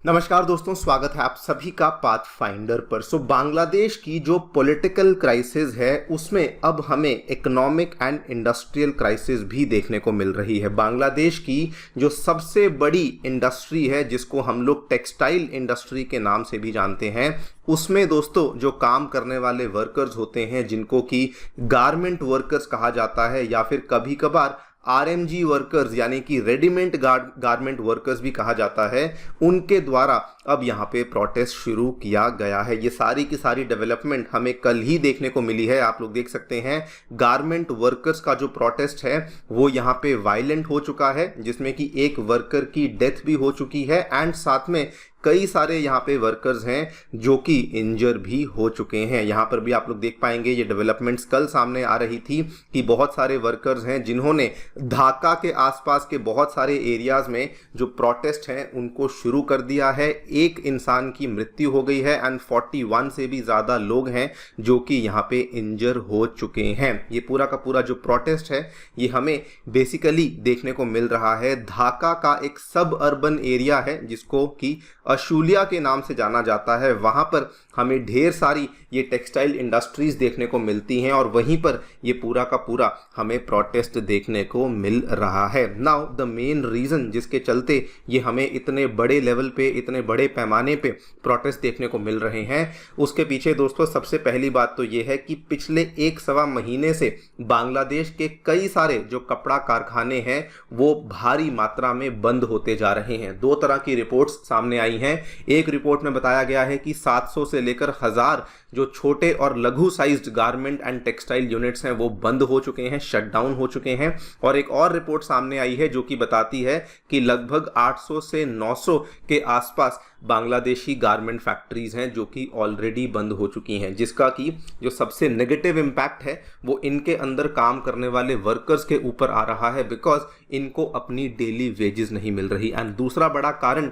नमस्कार दोस्तों, स्वागत है आप सभी का पाथ फाइंडर पर। बांग्लादेश की जो पॉलिटिकल क्राइसिस है उसमें अब हमें इकोनॉमिक एंड इंडस्ट्रियल क्राइसिस भी देखने को मिल रही है। बांग्लादेश की जो सबसे बड़ी इंडस्ट्री है, जिसको हम लोग टेक्सटाइल इंडस्ट्री के नाम से भी जानते हैं, उसमें दोस्तों जो काम करने वाले वर्कर्स होते हैं, जिनको कि गारमेंट वर्कर्स कहा जाता है या फिर कभी कभार आरएमजी वर्कर्स यानी कि रेडीमेड गारमेंट वर्कर्स भी कहा जाता है, उनके द्वारा अब यहाँ पे प्रोटेस्ट शुरू किया गया है। ये सारी की सारी डेवलपमेंट हमें कल ही देखने को मिली है। आप लोग देख सकते हैं गारमेंट वर्कर्स का जो प्रोटेस्ट है वो यहाँ पे वायलेंट हो चुका है, जिसमें कि एक वर्कर की डेथ भी हो चुकी है एंड साथ में कई सारे यहाँ पे वर्कर्स हैं जो कि इंजर भी हो चुके हैं। यहाँ पर भी आप लोग देख पाएंगे, ये डेवलपमेंट्स कल सामने आ रही थी कि बहुत सारे वर्कर्स हैं जिन्होंने ढाका के आसपास के बहुत सारे एरियाज में जो प्रोटेस्ट हैं उनको शुरू कर दिया है। एक इंसान की मृत्यु हो गई है एंड 41 से भी ज़्यादा लोग हैं जो कि यहाँ पे इंजर हो चुके हैं। ये पूरा का पूरा जो प्रोटेस्ट है ये हमें बेसिकली देखने को मिल रहा है ढाका का एक सब अर्बन एरिया है जिसको कि अशूलिया के नाम से जाना जाता है। वहाँ पर हमें ढेर सारी ये टेक्सटाइल इंडस्ट्रीज देखने को मिलती हैं और वहीं पर ये पूरा का पूरा हमें प्रोटेस्ट देखने को मिल रहा है। नाउ द मेन रीज़न जिसके चलते ये हमें इतने बड़े लेवल पे, इतने बड़े पैमाने पे प्रोटेस्ट देखने को मिल रहे हैं, उसके पीछे दोस्तों सबसे पहली बात तो ये है कि पिछले 1-1.25 महीने से बांग्लादेश के कई सारे जो कपड़ा कारखाने हैं वो भारी मात्रा में बंद होते जा रहे हैं। 2 तरह की रिपोर्ट्स सामने आई हैं। एक रिपोर्ट में बताया गया है कि 700 से लेकर 1000 जो छोटे और लघु sized garment and textile units हैं वो बंद हो चुके हैं, शट डाउन हो चुके हैं। और एक और रिपोर्ट सामने आई है जो कि बताती है कि लगभग 800 से 900 के आसपास बांग्लादेशी गारमेंट फैक्ट्रीज हैं जो कि ऑलरेडी बंद हो चुकी हैं, जिसका कि जो सबसे नेगेटिव इम्पैक्ट है वो इनके अंदर काम करने वाले वर्कर्स के ऊपर आ रहा है, बिकॉज इनको अपनी डेली वेजेस नहीं मिल रही। एंड दूसरा बड़ा कारण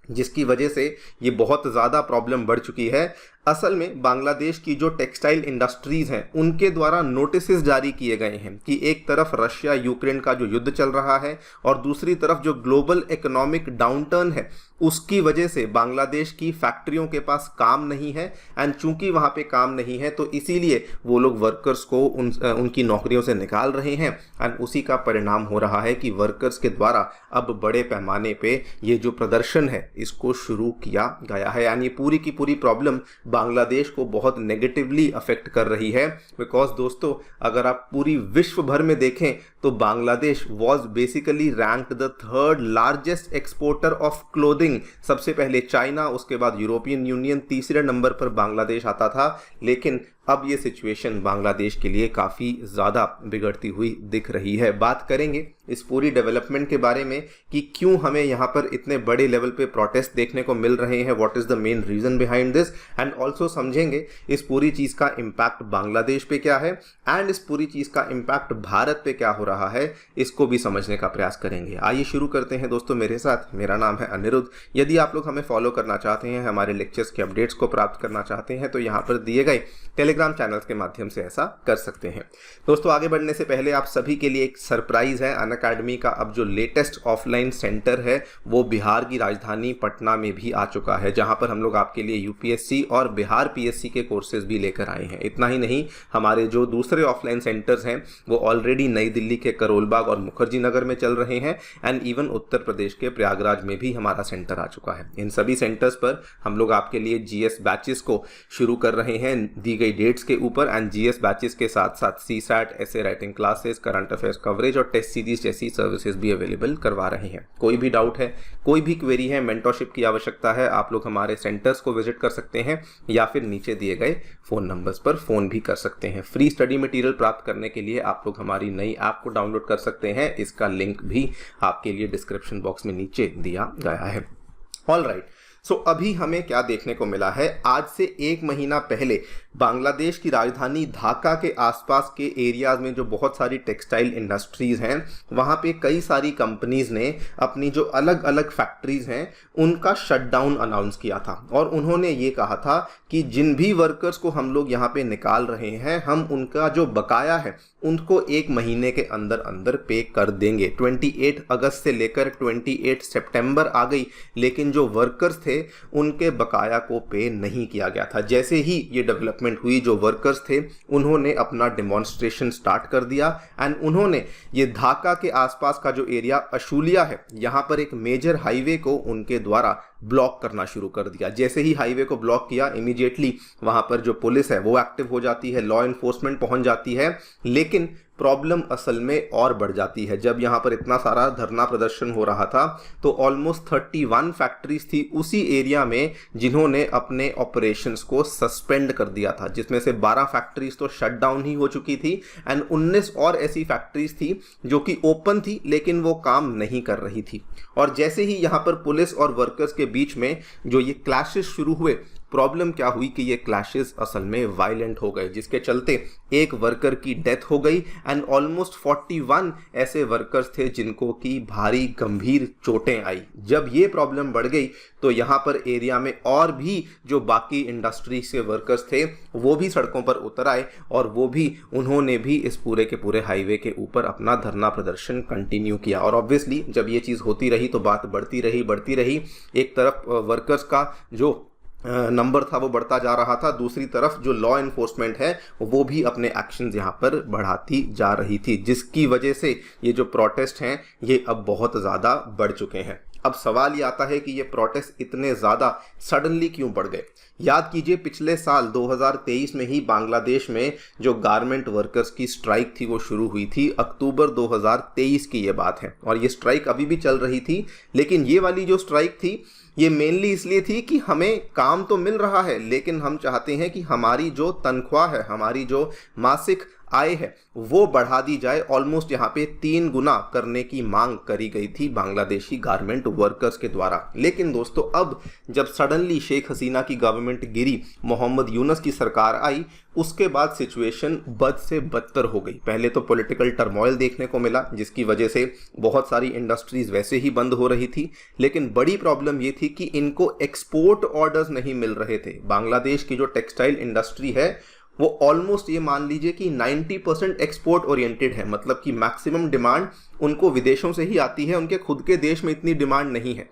जिसकी वजह से ये बहुत ज़्यादा प्रॉब्लम बढ़ चुकी है, असल में बांग्लादेश की जो टेक्सटाइल इंडस्ट्रीज़ हैं उनके द्वारा नोटिसेस जारी किए गए हैं कि एक तरफ रशिया यूक्रेन का जो युद्ध चल रहा है और दूसरी तरफ जो ग्लोबल इकोनॉमिक डाउनटर्न है उसकी वजह से बांग्लादेश की फैक्ट्रियों के पास काम नहीं है। एंड चूंकि वहाँ पे काम नहीं है तो इसीलिए वो लोग वर्कर्स को उनकी नौकरियों से निकाल रहे हैं एंड उसी का परिणाम हो रहा है कि वर्कर्स के द्वारा अब बड़े पैमाने पे ये जो प्रदर्शन है इसको शुरू किया गया है। यानी पूरी की पूरी प्रॉब्लम बांग्लादेश को बहुत नेगेटिवली अफेक्ट कर रही है, बिकॉज दोस्तों अगर आप पूरी विश्व भर में देखें तो Bangladesh was basically ranked the 3rd largest exporter of clothing. सबसे पहले चाइना, उसके बाद यूरोपियन यूनियन, तीसरे नंबर पर बांग्लादेश आता था। लेकिन अब ये सिचुएशन बांग्लादेश के लिए काफ़ी ज़्यादा बिगड़ती हुई दिख रही है। बात करेंगे इस पूरी डेवलपमेंट के बारे में कि क्यों हमें यहाँ पर इतने बड़े लेवल पे प्रोटेस्ट देखने को मिल रहे हैं, what is the main reason behind this, and also समझेंगे इस पूरी चीज़ का इम्पैक्ट बांग्लादेश पे क्या है एंड इस पूरी चीज़ का इम्पैक्ट भारत पे क्या हो रहा है, इसको भी समझने का प्रयास करेंगे। आइए शुरू करते हैं दोस्तों मेरे साथ। मेरा नाम है अनिरुद्ध। यदि आप लोग हमें फॉलो करना चाहते हैं, हमारे लेक्चर्स के अपडेट्स को प्राप्त करना चाहते हैं, तो यहाँ पर दिए गए टेलीग्राम चैनल्स के माध्यम से ऐसा कर सकते हैं। दोस्तों आगे बढ़ने से पहले आप सभी के लिए एक सरप्राइज है। अनअकैडमी का अब जो लेटेस्ट ऑफलाइन सेंटर है वो बिहार की राजधानी पटना में भी आ चुका है, जहां पर हम लोग आपके लिए यूपीएससी और बिहार पीएससी के कोर्सेज भी लेकर आए हैं। इतना ही नहीं, हमारे जो दूसरे ऑफलाइन सेंटर्स हैं वो ऑलरेडी नई दिल्ली के करोलबाग और मुखर्जी नगर में चल रहे हैं एंड इवन उत्तर प्रदेश के प्रयागराज में भी हमारा सेंटर आ चुका है। इन सभी सेंटर्स पर हम लोग आपके लिए जीएस बैचेस को शुरू कर रहे हैं दी गई डेट्स के ऊपर एंड जीएस बैचेस के साथ साथ सीसैट, ऐसे writing classes, current affairs coverage और टेस्ट सीरीज जैसी सर्विसेज भी अवेलेबल करवा रहे हैं। कोई भी डाउट है, कोई भी क्वेरी है, मेंटरशिप की आवश्यकता है, आप लोग हमारे सेंटर्स को विजिट कर सकते हैं या फिर नीचे दिए गए फ़ोन नंबर्स पर फ़ोन भी कर सकते हैं। फ्री स्टडी मटेरियल प्राप्त करने के लिए आप लोग हमारी नई ऐप को डाउनलोड कर सकते हैं। इसका लिंक भी आपके लिए डिस्क्रिप्शन बॉक्स में नीचे दिया गया है। ऑल राइट, सो अभी हमें क्या देखने को मिला है, आज से 1 महीना पहले बांग्लादेश की राजधानी ढाका के आसपास के एरियाज में जो बहुत सारी टेक्सटाइल इंडस्ट्रीज़ हैं वहाँ पे कई सारी कंपनीज़ ने अपनी जो अलग अलग फैक्ट्रीज़ हैं उनका शटडाउन अनाउंस किया था और उन्होंने ये कहा था कि जिन भी वर्कर्स को हम लोग यहाँ पे निकाल रहे हैं हम उनका जो बकाया है उनको 1 महीने के अंदर अंदर पे कर देंगे। 28 अगस्त से लेकर 28 सितंबर आ गई, लेकिन जो वर्कर्स थे उनके बकाया को पे नहीं किया गया था। जैसे ही ये डेवलपमेंट हुई, जो वर्कर्स थे उन्होंने अपना डेमोन्स्ट्रेशन स्टार्ट कर दिया एंड उन्होंने ये ढाका के आसपास का जो एरिया अशूलिया है, यहाँ पर एक मेजर हाईवे को उनके द्वारा ब्लॉक करना शुरू कर दिया। जैसे ही हाईवे को ब्लॉक किया, इमीडिएटली वहां पर जो पुलिस है वो एक्टिव हो जाती है, लॉ एनफोर्समेंट पहुंच जाती है। लेकिन प्रॉब्लम असल में और बढ़ जाती है। जब यहाँ पर इतना सारा धरना प्रदर्शन हो रहा था तो ऑलमोस्ट 31 फैक्ट्रीज थी उसी एरिया में जिन्होंने अपने ऑपरेशंस को सस्पेंड कर दिया था, जिसमें से 12 फैक्ट्रीज तो शट डाउन ही हो चुकी थी एंड 19 और ऐसी फैक्ट्रीज थी जो कि ओपन थी लेकिन वो काम नहीं कर रही थी। और जैसे ही यहाँ पर पुलिस और वर्कर्स के बीच में जो ये क्लैशेस शुरू हुए, प्रॉब्लम क्या हुई कि ये क्लैशेस असल में वायलेंट हो गए, जिसके चलते एक वर्कर की डेथ हो गई एंड ऑलमोस्ट 41 ऐसे वर्कर्स थे जिनको की भारी गंभीर चोटें आई। जब ये प्रॉब्लम बढ़ गई तो यहाँ पर एरिया में और भी जो बाकी इंडस्ट्री के वर्कर्स थे वो भी सड़कों पर उतर आए और उन्होंने भी इस पूरे के पूरे हाईवे के ऊपर अपना धरना प्रदर्शन कंटिन्यू किया। और ऑब्वियसली जब ये चीज़ होती रही तो बात बढ़ती रही। एक तरफ वर्कर्स का जो नंबर था वो बढ़ता जा रहा था, दूसरी तरफ जो लॉ एनफोर्समेंट है वो भी अपने एक्शंस यहाँ पर बढ़ाती जा रही थी, जिसकी वजह से ये जो प्रोटेस्ट हैं ये अब बहुत ज़्यादा बढ़ चुके हैं। अब सवाल ये आता है कि ये प्रोटेस्ट इतने ज़्यादा सडनली क्यों बढ़ गए। याद कीजिए, पिछले साल 2023 में ही बांग्लादेश में जो गारमेंट वर्कर्स की स्ट्राइक थी वो शुरू हुई थी। अक्टूबर 2023 की ये बात है और ये स्ट्राइक अभी भी चल रही थी। लेकिन ये वाली जो स्ट्राइक थी ये मेनली इसलिए थी कि हमें काम तो मिल रहा है लेकिन हम चाहते हैं कि हमारी जो तनख्वाह है, हमारी जो मासिक आय है वो बढ़ा दी जाए। ऑलमोस्ट यहाँ पे 3 गुना करने की मांग करी गई थी बांग्लादेशी गारमेंट वर्कर्स के द्वारा। लेकिन दोस्तों, अब जब सडनली शेख हसीना की गवर्नमेंट गिरी, मोहम्मद यूनुस की सरकार आई, उसके बाद सिचुएशन बद से बदतर हो गई। पहले तो पॉलिटिकल टर्मोइल देखने को मिला जिसकी वजह से बहुत सारी इंडस्ट्रीज वैसे ही बंद हो रही थी, लेकिन बड़ी प्रॉब्लम ये थी कि इनको एक्सपोर्ट ऑर्डर्स नहीं मिल रहे थे। बांग्लादेश की जो टेक्सटाइल इंडस्ट्री है वो ऑलमोस्ट ये मान लीजिए कि 90% एक्सपोर्ट ओरिएंटेड है, मतलब कि मैक्सिमम डिमांड उनको विदेशों से ही आती है, उनके खुद के देश में इतनी डिमांड नहीं है।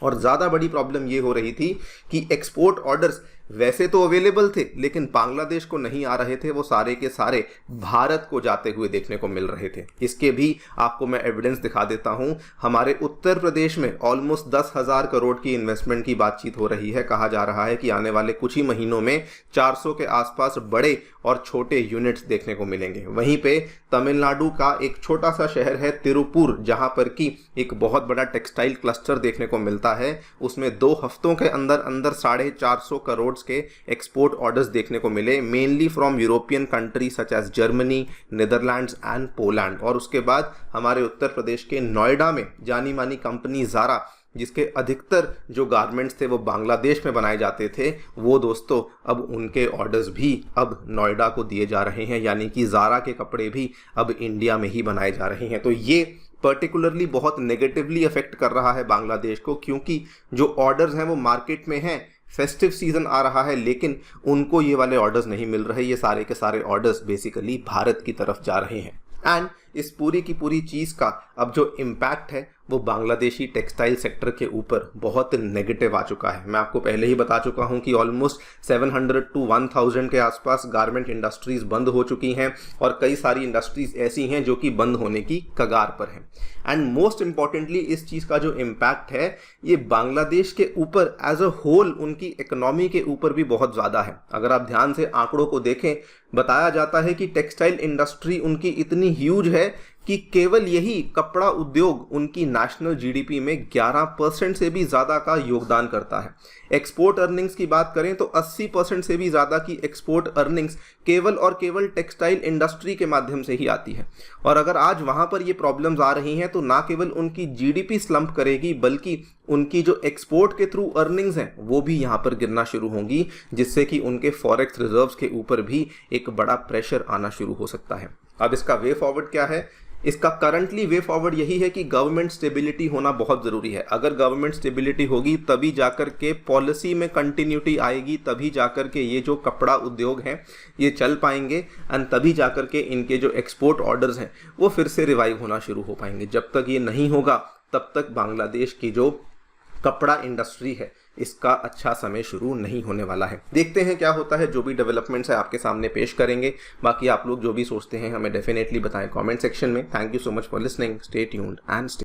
और ज़्यादा बड़ी प्रॉब्लम ये हो रही थी कि एक्सपोर्ट ऑर्डर्स वैसे तो अवेलेबल थे लेकिन बांग्लादेश को नहीं आ रहे थे, वो सारे के सारे भारत को जाते हुए देखने को मिल रहे थे। इसके भी आपको मैं एविडेंस दिखा देता हूं। हमारे उत्तर प्रदेश में ऑलमोस्ट 10,000 करोड़ की इन्वेस्टमेंट की बातचीत हो रही है। कहा जा रहा है कि आने वाले कुछ ही महीनों में 400 के आसपास बड़े और छोटे यूनिट्स देखने को मिलेंगे। वहीं पे तमिलनाडु का एक छोटा सा शहर है तिरुपुर, जहां पर की एक बहुत बड़ा टेक्सटाइल क्लस्टर देखने को मिलता है। उसमें 2 हफ्तों के अंदर अंदर 450 करोड़ के एक्सपोर्ट ऑर्डर्स देखने को मिले, mainly from European country such as Germany, Netherlands and Poland. और उसके बाद हमारे उत्तर प्रदेश के नोएडा में जानी मानी कंपनी ज़ारा, जिसके अधिकतर जो गारमेंट्स थे वो बांग्लादेश में बनाए जाते थे, वो दोस्तों अब उनके ऑर्डर्स भी अब नोएडा को दिए जा रहे हैं, यानी कि ज़ारा के कपड़े भी अब इंडिया में ही बनाए जा रहे हैं। तो ये पर्टिकुलरली बहुत नेगेटिवली अफेक्ट कर रहा है बांग्लादेश को, क्योंकि जो ऑर्डर्स हैं वो मार्केट में हैं, फेस्टिव सीजन आ रहा है लेकिन उनको ये वाले ऑर्डर्स नहीं मिल रहे। ये सारे के सारे ऑर्डर्स बेसिकली भारत की तरफ जा रहे हैं एंड इस पूरी की पूरी चीज़ का अब जो इम्पैक्ट है वो बांग्लादेशी टेक्सटाइल सेक्टर के ऊपर बहुत नेगेटिव आ चुका है। मैं आपको पहले ही बता चुका हूं कि ऑलमोस्ट 700 to 1000 के आसपास गारमेंट इंडस्ट्रीज बंद हो चुकी हैं और कई सारी इंडस्ट्रीज ऐसी हैं जो कि बंद होने की कगार पर हैं। एंड मोस्ट इंपॉर्टेंटली इस चीज़ का जो इम्पैक्ट है ये बांग्लादेश के ऊपर एज अ होल, उनकी इकोनॉमी के ऊपर भी बहुत ज़्यादा है। अगर आप ध्यान से आंकड़ों को देखें, बताया जाता है कि टेक्सटाइल इंडस्ट्री उनकी इतनी ह्यूज है कि केवल यही कपड़ा उद्योग उनकी नेशनल जीडीपी में 11% से भी ज़्यादा का योगदान करता है। एक्सपोर्ट अर्निंग्स की बात करें तो 80% से भी ज़्यादा की एक्सपोर्ट अर्निंग्स केवल और केवल टेक्सटाइल इंडस्ट्री के माध्यम से ही आती है। और अगर आज वहाँ पर ये प्रॉब्लम्स आ रही हैं तो ना केवल उनकी जीडीपी स्लम्प करेगी बल्कि उनकी जो एक्सपोर्ट के थ्रू अर्निंग्स हैं वो भी यहाँ पर गिरना शुरू होंगी, जिससे कि उनके फॉरेक्स रिजर्व्स के ऊपर भी एक बड़ा प्रेशर आना शुरू हो सकता है। अब इसका वे फॉरवर्ड क्या है? इसका करंटली वे फॉरवर्ड यही है कि गवर्नमेंट स्टेबिलिटी होना बहुत ज़रूरी है। अगर गवर्नमेंट स्टेबिलिटी होगी तभी जाकर के पॉलिसी में कंटिन्यूटी आएगी, तभी जाकर के ये जो कपड़ा उद्योग हैं ये चल पाएंगे, एंड तभी जाकर के इनके जो एक्सपोर्ट ऑर्डर्स हैं वो फिर से रिवाइव होना शुरू हो पाएंगे। जब तक ये नहीं होगा तब तक बांग्लादेश की जो कपड़ा इंडस्ट्री है इसका अच्छा समय शुरू नहीं होने वाला है। देखते हैं क्या होता है, जो भी डेवलपमेंट्स है आपके सामने पेश करेंगे। बाकी आप लोग जो भी सोचते हैं हमें डेफिनेटली बताएं कमेंट सेक्शन में। Thank you so much for listening, stay tuned and stay